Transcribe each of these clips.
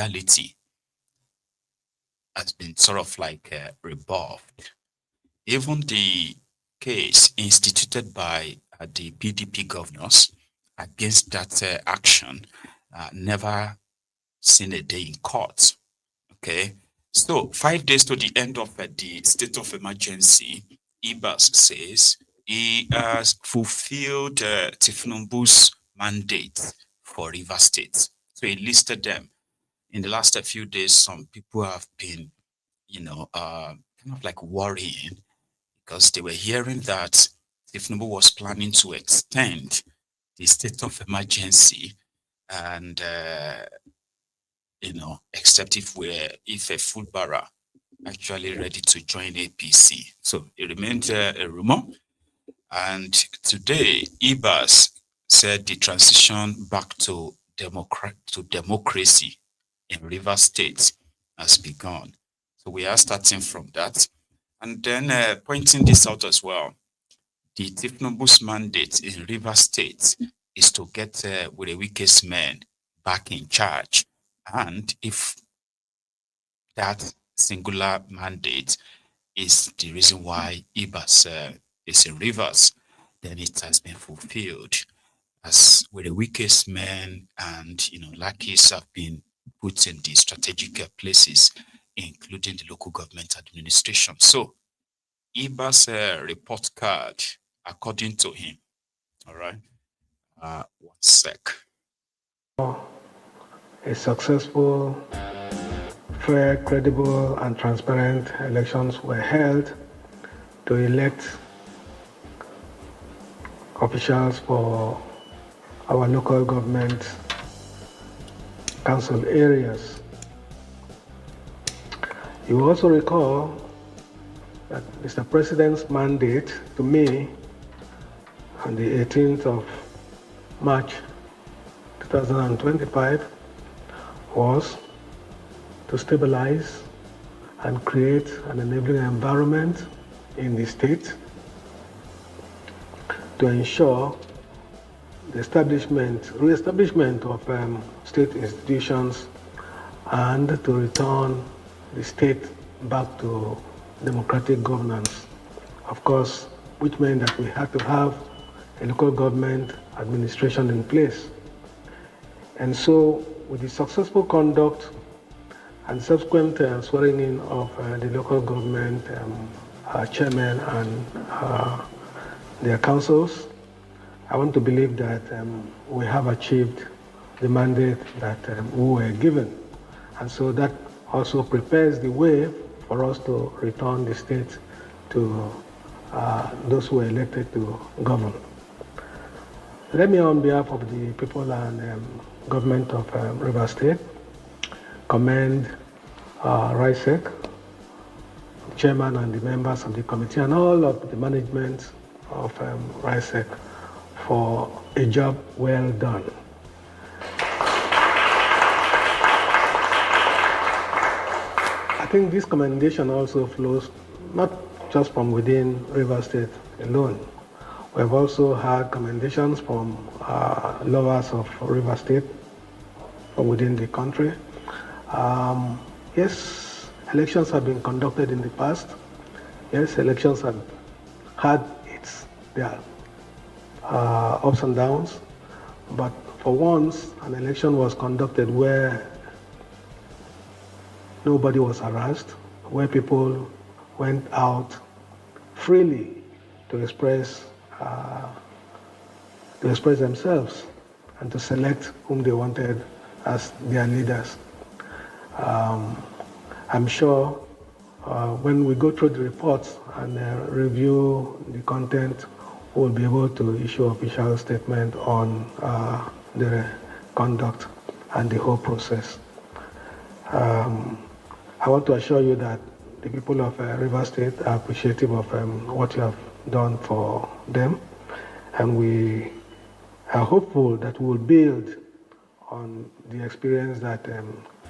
reality has been sort of like rebuffed. Even the case instituted by the PDP governors against that action never seen a day in court. Okay, so 5 days to the end of the state of emergency, Ibas says he has fulfilled Tifnumbu's mandate for River State. So he listed them. In the last few days, some people have been, kind of like worrying because they were hearing that Tifnumbu was planning to extend the state of emergency and except if a Foolbara actually ready to join APC. So it remains a rumor. And today, Ibas said the transition back to democracy in River State has begun. So we are starting from that. And then pointing this out as well, the Tifnumbu's mandate in River State is to get with the weakest men back in charge. And if that singular mandate is the reason why Ibas is in Rivers, then it has been fulfilled. As with the weakest men and lackeys have been put in the strategic places, including the local government administration. So Ibas report card, according to him, all right, one sec. A successful, fair, credible, and transparent elections were held to elect officials for our local government council areas. You also recall that Mr. President's mandate to me on the 18th of March 2025 was to stabilize and create an enabling environment in the state to ensure the re-establishment of state institutions and to return the state back to democratic governance. Of course, which meant that we had to have a local government administration in place. And so, with the successful conduct and subsequent swearing in of the local government chairman and their councils, I want to believe that we have achieved the mandate that we were given. And so that also prepares the way for us to return the state to those who were elected to govern. Let me, on behalf of the people and government of River State, commend RISEC, chairman and the members of the committee and all of the management of RISEC for a job well done. I think this commendation also flows not just from within River State alone. We have also had commendations from lovers of River State from within the country. Yes, elections have been conducted in the past. Yes, elections have had their ups and downs, but for once, an election was conducted where nobody was harassed, where people went out freely to express themselves and to select whom they wanted as their leaders. I'm sure when we go through the reports and review the content, we'll be able to issue official statement on the conduct and the whole process. I want to assure you that the people of River State are appreciative of what you have done for them, and we are hopeful that we will build on the experience that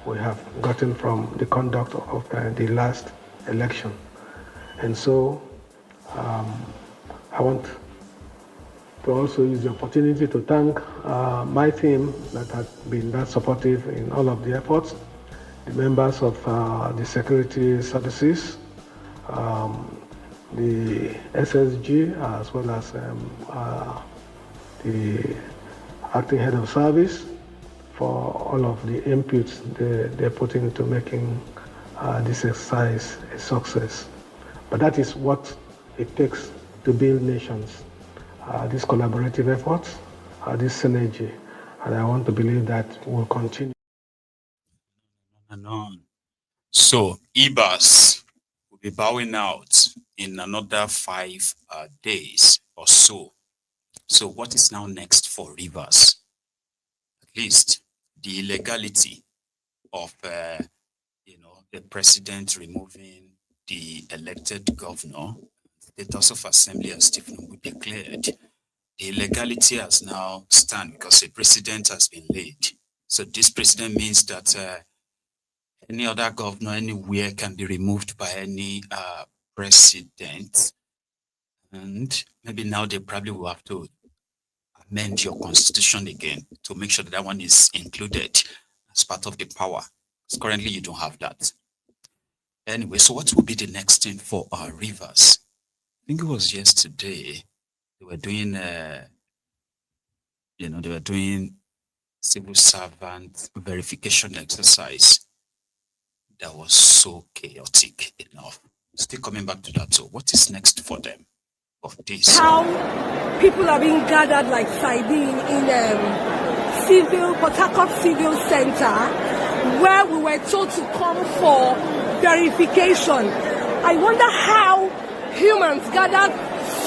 we have gotten from the conduct of the last election. And so I want to also use the opportunity to thank my team that has been that supportive in all of the efforts, the members of the security services, the SSG, as well as the acting head of service, for all of the inputs they're putting into making this exercise a success. But that is what it takes to build nations, these collaborative efforts, this synergy, and I want to believe that will continue. So IBAS will be bowing out in another 5 days or so. So what is now next for Rivers? At least the illegality of the president removing the elected governor, the House of Assembly, as Tinubu declared, the illegality has now stand because a precedent has been laid. So this precedent means that any other governor anywhere can be removed by any president, and maybe now they probably will have to amend your constitution again to make sure that that one is included as part of the power. Because currently you don't have that. Anyway, so what will be the next thing for our Rivers? I think it was yesterday they were doing, they were doing civil servant verification exercise that was so chaotic enough. Still coming back to that. So what is next for them of this? How people are being gathered like sardine in Port Harcourt Civil Center, where we were told to come for verification. I wonder how humans gathered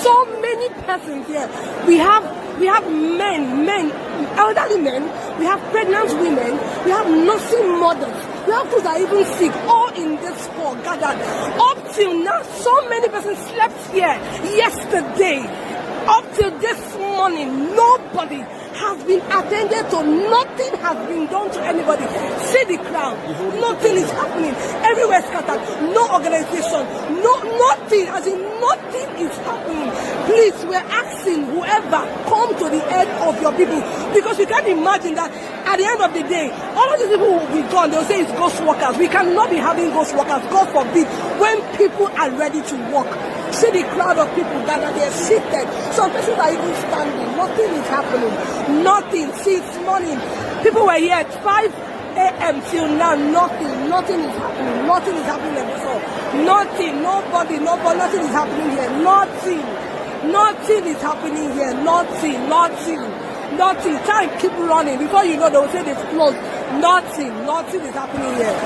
so many persons here. We have men, elderly men, we have pregnant women, we have nursing mothers, we have those that are even sick, all in this hall gathered. Up till now, so many persons slept here yesterday. Up till this morning, nobody has been attended to. Nothing has been done to anybody. See the crowd. Nothing is happening. Everywhere scattered. No organization. Nothing. As in, nothing is happening. Please, we're asking whoever, come to the end of your people. Because you can't imagine that at the end of the day, all of these people will be gone. They'll say it's ghost workers. We cannot be having ghost workers. God forbid. When people are ready to work. See the crowd of people gathered there, seated. Some persons are even standing. Nothing is happening. Nothing. See, it's morning. People were here at 5 a.m. till now. Nothing is happening. Nothing is happening at this hall. Nothing. Nobody. Nothing is happening here. Nothing is happening here. Nothing. Time keep running. Before you know, they will say they've closed. Nothing is happening here.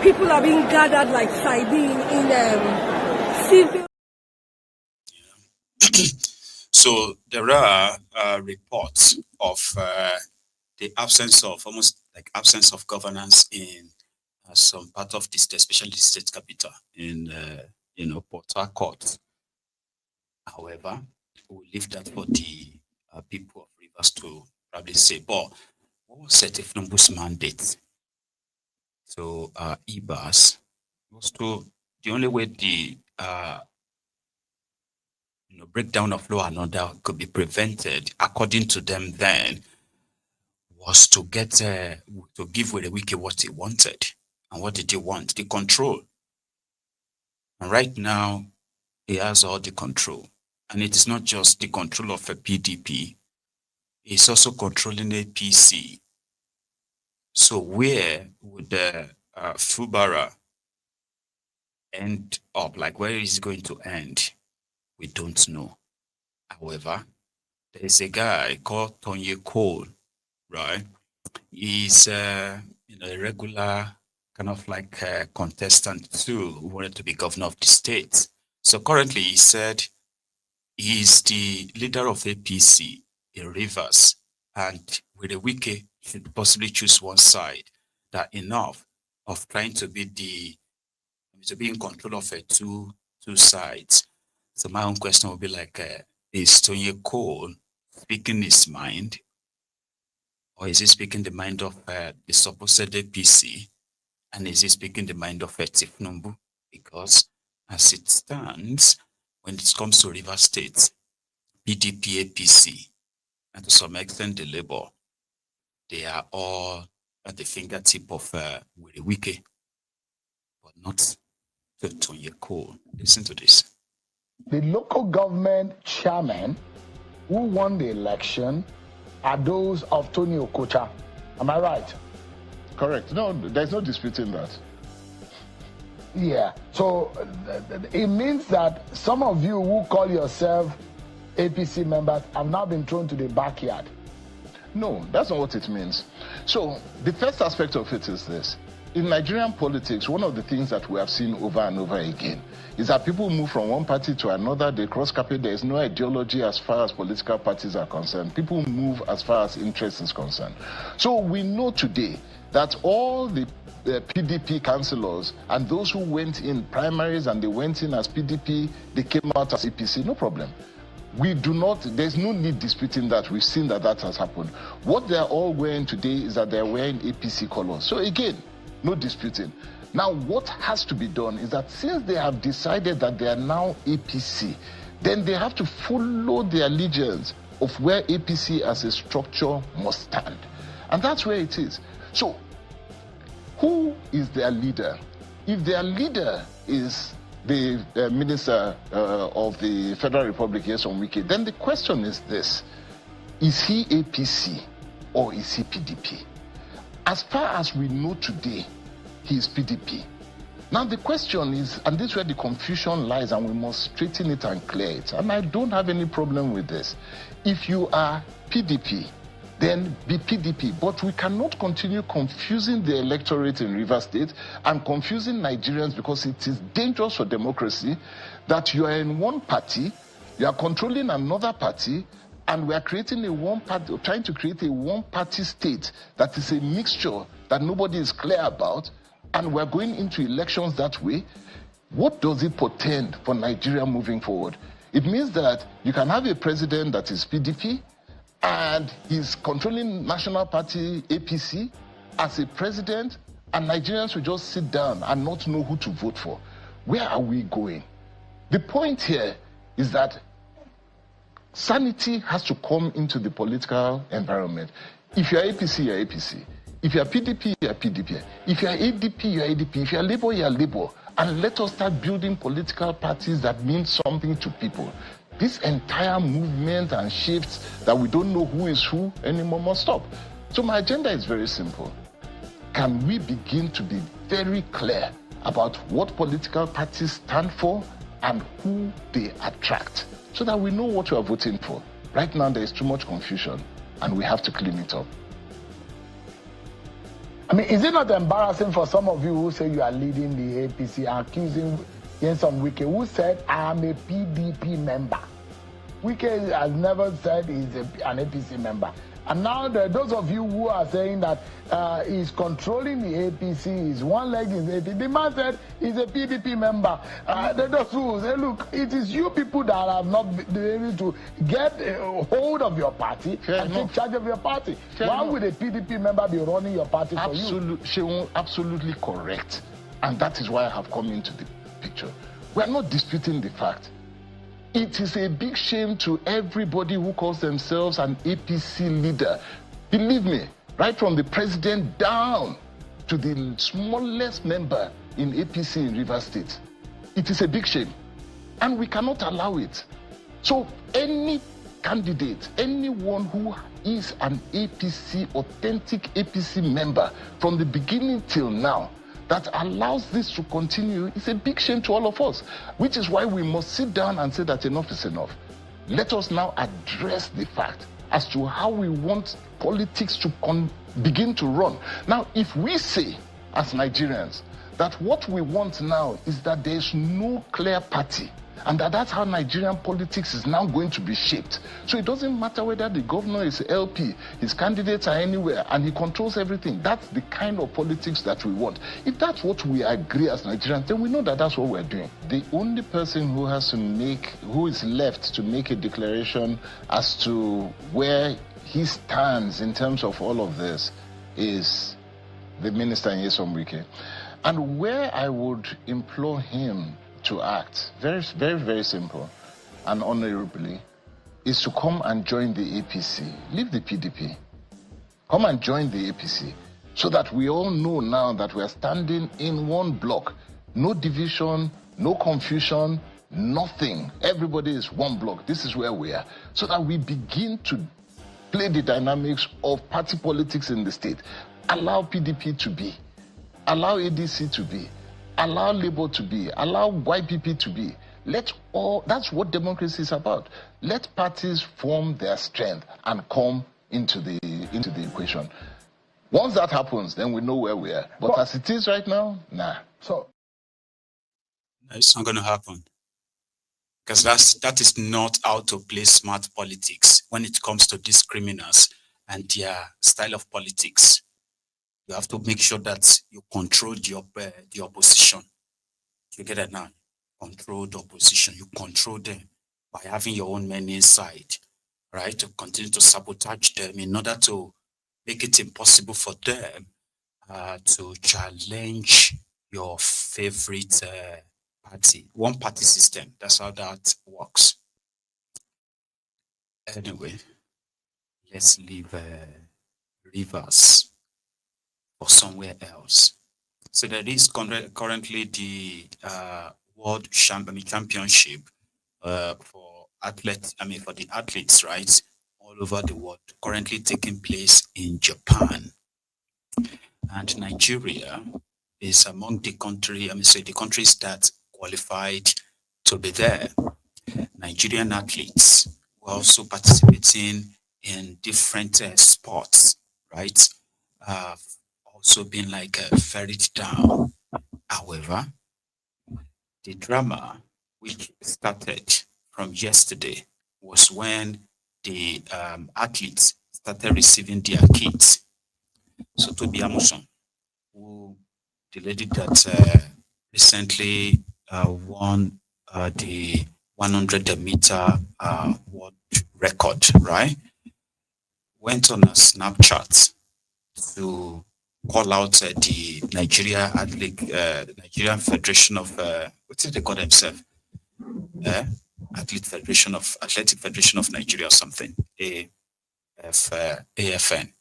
People are being gathered like sardine in civil. So there are reports of the absence of governance in some part of the state, especially the state capital in Port Harcourt. However, we'll leave that for the people of Rivers to probably say. But what was Tinubu's mandate? So IBAS was to the only way the breakdown of law and order could be prevented, according to them then, was to get to give Wiki what he wanted. And what did he want? The control. And right now, he has all the control. And it is not just the control of a PDP, it's also controlling APC. So where would Foolbara end up, like where is it going to end, we don't know. However, there's a guy called Tony Cole, right? He's a regular kind of like contestant too, who wanted to be governor of the state. So currently, he said he's the leader of APC in Rivers, and with a wiki, should possibly choose one side. That enough of trying to be in control of two sides. So my own question would be like, is Tony Cole speaking his mind, or is he speaking the mind of the supposed APC, and is he speaking the mind of Tinubu? Because as it stands, when it comes to River State, PDP, APC, and to some extent the Labour, they are all at the fingertip of Wiki, but not to Tony Cole. Listen to this. The local government chairman who won the election are those of Tony Okocha. Am I right? Correct. No, there's no disputing that. Yeah. So it means that some of you who call yourself APC members have now been thrown to the backyard. No, that's not what it means. So the first aspect of it is this. In Nigerian politics, one of the things that we have seen over and over again is that people move from one party to another, they cross carpet, there is no ideology as far as political parties are concerned. People move as far as interest is concerned. So we know today that all the PDP councillors and those who went in primaries and they went in as PDP, they came out as APC, no problem. We do not, there's no need disputing that. We've seen that that has happened. What they're all wearing today is that they're wearing APC colors. So again, no disputing. Now, what has to be done is that since they have decided that they are now APC, then they have to follow the allegiance of where APC as a structure must stand. And that's where it is. So, who is their leader? If their leader is the Minister of the Federal Republic, Nyesom Wike, then the question is this: is he APC or is he PDP? As far as we know today, he is PDP. Now the question is, and this is where the confusion lies, and we must straighten it and clear it. And I don't have any problem with this. If you are PDP, then be PDP. But we cannot continue confusing the electorate in Rivers State and confusing Nigerians, because it is dangerous for democracy that you are in one party, you are controlling another party, and we are creating a one-party, trying to create a one-party state that is a mixture that nobody is clear about, and we're going into elections that way. What does it portend for Nigeria moving forward? It means that you can have a president that is PDP, and he's controlling National Party APC as a president, and Nigerians will just sit down and not know who to vote for. Where are we going? The point here is that sanity has to come into the political environment. If you're APC, you're APC. If you're PDP, you're PDP. If you're ADP, you're ADP. If you're Labour, you're Labour. And let us start building political parties that mean something to people. This entire movement and shifts that we don't know who is who anymore must stop. So my agenda is very simple. Can we begin to be very clear about what political parties stand for and who they attract, so that we know what we are voting for? Right now, there is too much confusion, and we have to clean it up. I mean, is it not embarrassing for some of you who say you are leading the APC, accusing Nyesom Wike, who said, I am a PDP member? Wike has never said he's an APC member. And now those of you who are saying that he's controlling the APC, his one leg is APC. The man said he's a PDP member. Those who say, look, it is you people that have not been able to get a hold of your party and take charge of your party. Why would a PDP member be running your party for you? Sheung, absolutely correct. And that is why I have come into the picture. We are not disputing the fact. It is a big shame to everybody who calls themselves an APC leader. Believe me, right from the president down to the smallest member in APC in Rivers State. It is a big shame, and we cannot allow it. So any candidate, anyone who is an APC, authentic APC member from the beginning till now, that allows this to continue is a big shame to all of us, which is why we must sit down and say that enough is enough. Let us now address the fact as to how we want politics to begin to run. Now, if we say, as Nigerians, that what we want now is that there is no clear party, and that's how Nigerian politics is now going to be shaped. So it doesn't matter whether the governor is LP, his candidates are anywhere, and he controls everything. That's the kind of politics that we want. If that's what we agree as Nigerians, then we know that that's what we're doing. The only person who is left to make a declaration as to where he stands in terms of all of this is the minister Nyesom Wike. And where I would implore him to act, very, very, very simple and honorably, is to come and join the APC. Leave the PDP. Come and join the APC so that we all know now that we are standing in one block. No division, no confusion, nothing. Everybody is one block. This is where we are. So that we begin to play the dynamics of party politics in the state. Allow PDP to be. Allow ADC to be. Allow Labour to be, allow YPP to be. That's what democracy is about. Let parties form their strength and come into the equation. Once that happens, then we know where we are. But as it is right now, nah. So it's not going to happen. Because that is not how to play smart politics when it comes to these criminals and their style of politics. You have to make sure that you control the opposition. You get it now? Control the opposition. You control them by having your own men inside, right? To continue to sabotage them in order to make it impossible for them to challenge your favorite party. One party system. That's how that works. Anyway, let's leave Rivers or somewhere else. So there is currently the World Championship for the athletes, right, all over the world, currently taking place in Japan. And Nigeria is among the countries that qualified to be there. Nigerian athletes were also participating in different sports, right? Also been ferried down. However, the drama which started from yesterday was when the athletes started receiving their kits. So Toby Amuson, the lady that recently won the 100-meter world record, right, went on a Snapchat to call out the Nigerian Federation of what did they call themselves? Athletic Federation of Nigeria or something. AFN.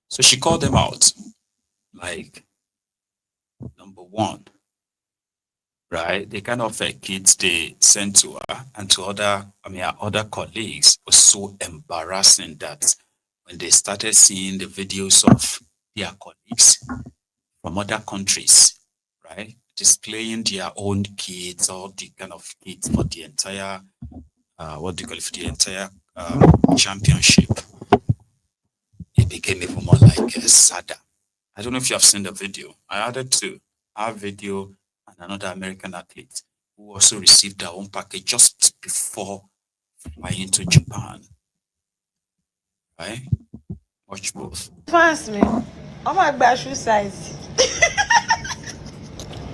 So she called them out, number one, right? The kind of kids they sent to her and to her other colleagues was so embarrassing that when they started seeing the videos of their colleagues from other countries, right, displaying their own kits or the kind of kits for the entire, championship, it became even more sadder. I don't know if you have seen the video. I added to our video and another American athlete who also received their own package just before flying to Japan, right? Watch both. Fans me. Oh my gosh, shoe size.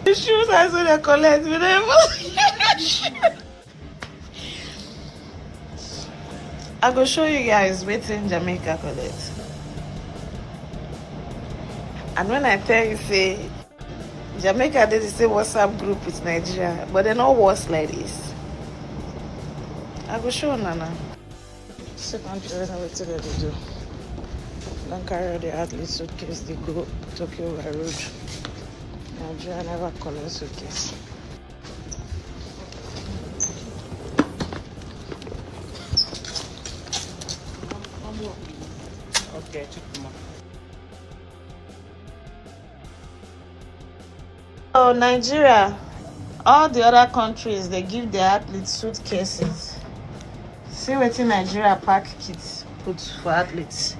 The shoe size when they collect me. I go show you guys waiting Jamaica collect. And when I tell you say Jamaica did the same WhatsApp group with Nigeria, but they're not worse like this. I go show Nana. Second period, what did they do? Don't carry the athlete suitcase, they go Tokyo by road. Nigeria never collect suitcase. Okay, So Nigeria, all the other countries, they give their athletes suitcases. See wetin Nigeria pack kits put for athletes.